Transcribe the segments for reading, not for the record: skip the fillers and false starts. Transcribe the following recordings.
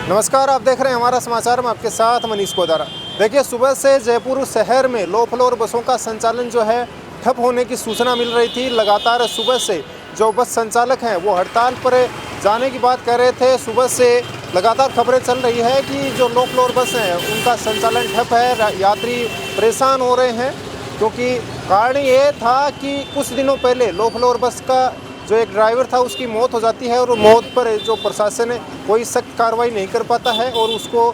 नमस्कार, आप देख रहे हैं हमारा समाचार में आपके साथ मनीष कोदारा। देखिए, सुबह से जयपुर शहर में लो फ्लोर बसों का संचालन जो है ठप होने की सूचना मिल रही थी। लगातार सुबह से जो बस संचालक हैं वो हड़ताल पर जाने की बात कर रहे थे। सुबह से लगातार खबरें चल रही है कि जो लो फ्लोर बस हैं उनका संचालन ठप है, यात्री परेशान हो रहे हैं। क्योंकि कारण ये था कि कुछ दिनों पहले लो फ्लोर बस का जो एक ड्राइवर था उसकी मौत हो जाती है और मौत पर जो प्रशासन कोई सख्त कार्रवाई नहीं कर पाता है और उसको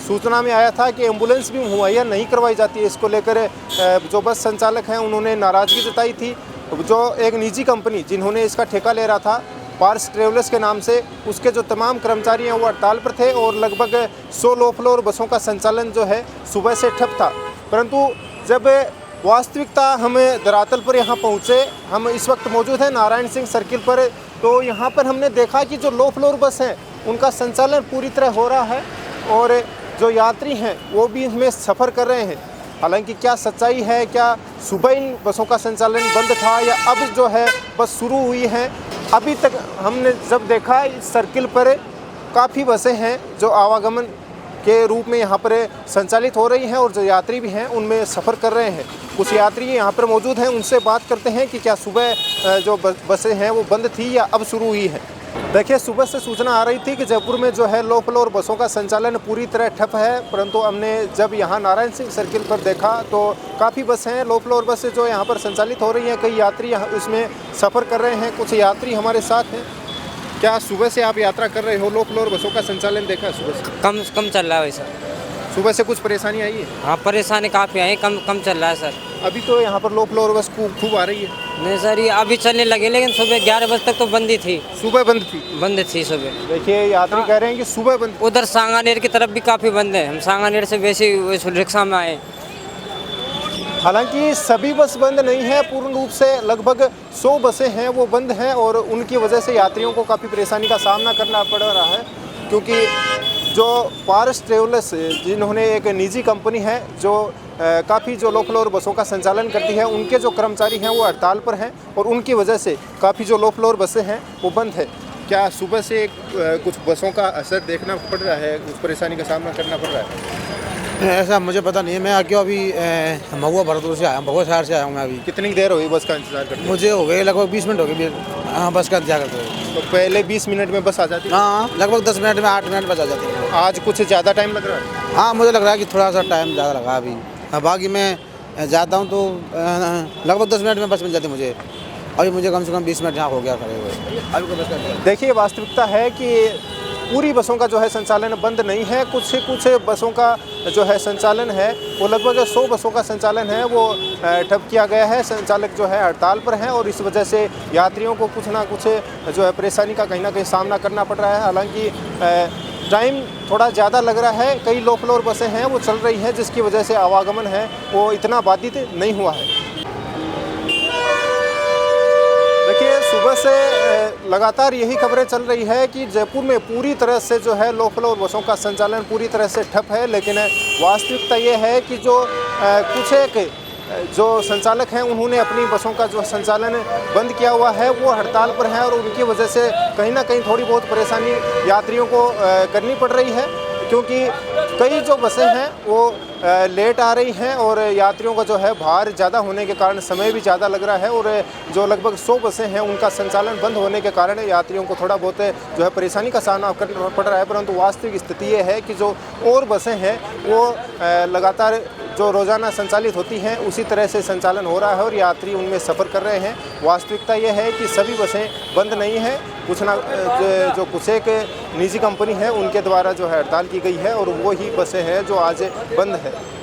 सूचना में आया था कि एम्बुलेंस भी मुहैया नहीं करवाई जाती है। इसको लेकर जो बस संचालक हैं उन्होंने नाराज़गी जताई थी। जो एक निजी कंपनी जिन्होंने इसका ठेका ले रहा था पार्स ट्रेवल्स के नाम से, उसके जो तमाम कर्मचारी हैं वो हड़ताल पर थे और लगभग 100 लो फ्लोर बसों का संचालन जो है सुबह से ठप था। परंतु जब वास्तविकता हम धरातल पर यहाँ पहुँचे, हम इस वक्त मौजूद हैं नारायण सिंह सर्किल पर, तो यहाँ पर हमने देखा कि जो लो फ्लोर बस हैं उनका संचालन पूरी तरह हो रहा है और जो यात्री हैं वो भी इसमें सफ़र कर रहे हैं। हालांकि क्या सच्चाई है, क्या सुबह इन बसों का संचालन बंद था या अब जो है बस शुरू हुई है, अभी तक हमने जब देखा इस सर्किल पर काफ़ी बसें हैं जो आवागमन के रूप में यहाँ पर संचालित हो रही हैं और जो यात्री भी हैं उनमें सफ़र कर रहे हैं। कुछ यात्री यहाँ पर मौजूद हैं, उनसे बात करते हैं कि क्या सुबह जो बसें हैं वो बंद थी या अब शुरू हुई है। देखिए, सुबह से सूचना आ रही थी कि जयपुर में जो है लो फ्लोर बसों का संचालन पूरी तरह ठप है, परंतु हमने जब यहाँ नारायण सिंह सर्किल पर देखा तो काफ़ी बसें हैं लो फ्लोर बसें जो यहाँ पर संचालित हो रही हैं। कई यात्री यहाँ इसमें सफ़र कर रहे हैं। कुछ यात्री हमारे साथ हैं। क्या सुबह से आप यात्रा कर रहे हो? लो फ्लोर बसों का संचालन देखा है सुबह से? कम चल रहा है सर। सुबह से कुछ परेशानी आई है? हाँ, परेशानी काफ़ी आई, कम चल रहा है सर। अभी तो यहाँ पर लो फ्लोर बस खूब आ रही है। नहीं सर, ये अभी चलने लगे, लेकिन सुबह 11 बजे तक तो बंद ही थी। सुबह बंद थी सुबह। देखिए, यात्री कह रहे हैं कि सुबह बंद। उधर सांगानेर की तरफ भी काफ़ी बंद है। हम सांगानेर से वैसे रिक्शा में आए। हालांकि सभी बस बंद नहीं है पूर्ण रूप से, लगभग 100 बसें हैं वो बंद हैं और उनकी वजह से यात्रियों को काफ़ी परेशानी का सामना करना पड़ रहा है। क्योंकि जो पारस ट्रेवल्स जिन्होंने एक निजी कंपनी है जो काफ़ी जो लो फ्लोर बसों का संचालन करती है, उनके जो कर्मचारी हैं वो हड़ताल पर हैं और उनकी वजह से काफ़ी जो लो फ्लोर बसें हैं वो बंद है। क्या सुबह से कुछ बसों का असर देखना पड़ रहा है, कुछ परेशानी का सामना करना पड़ रहा है? ऐसा मुझे पता नहीं है। मैं क्यों अभी महुआ भरतपुर से आया हूँ, भगवा शहर से आया हूँ मैं अभी। कितनी देर हो गई बस का इंतजार करते? मुझे हो गए लगभग 20 मिनट हो गए। हाँ, बस का इंतजार करते हुए। तो पहले 20 मिनट में बस आ जाती है? हाँ, लगभग 10 मिनट में 8 मिनट बस आ जाती है। आज कुछ ज़्यादा टाइम लग रहा है? हाँ, मुझे लग रहा है कि थोड़ा सा टाइम ज़्यादा लगा अभी। बाकी मैं जाता हूँ तो लगभग 10 मिनट में बस मिल जाती मुझे। अभी मुझे कम से कम 20 मिनट यहाँ हो गया खड़े हुए। अभी को बस का देखिए, वास्तविकता है कि पूरी बसों का जो है संचालन बंद नहीं है। कुछ बसों का जो है संचालन है वो लगभग 100 बसों का संचालन है वो ठप किया गया है। संचालक जो है हड़ताल पर हैं और इस वजह से यात्रियों को कुछ ना कुछ जो है परेशानी का कहीं ना कहीं सामना करना पड़ रहा है। हालांकि टाइम थोड़ा ज़्यादा लग रहा है। कई लो फ्लोर बसें हैं वो चल रही हैं जिसकी वजह से आवागमन है वो इतना बाधित नहीं हुआ है। देखिए, सुबह से लगातार यही खबरें चल रही है कि जयपुर में पूरी तरह से जो है लो फ्लोर बसों का संचालन पूरी तरह से ठप है। लेकिन वास्तविकता ये है कि जो कुछ एक जो संचालक हैं उन्होंने अपनी बसों का जो संचालन बंद किया हुआ है वो हड़ताल पर हैं और उनकी वजह से कहीं ना कहीं थोड़ी बहुत परेशानी यात्रियों को करनी पड़ रही है। क्योंकि कई जो बसें हैं वो लेट आ रही हैं और यात्रियों का जो है भार ज़्यादा होने के कारण समय भी ज़्यादा लग रहा है और जो लगभग 100 बसें हैं उनका संचालन बंद होने के कारण यात्रियों को थोड़ा बहुत जो है परेशानी का सामना करना पड़ रहा है। परंतु वास्तविक स्थिति ये है कि जो और बसें हैं वो लगातार जो रोज़ाना संचालित होती हैं उसी तरह से संचालन हो रहा है और यात्री उनमें सफ़र कर रहे हैं। वास्तविकता ये है कि सभी बसें बंद नहीं हैं। जो कुछ एक निजी कंपनी है उनके द्वारा जो है हड़ताल की गई है और वो ही बसें हैं जो आज बंद है।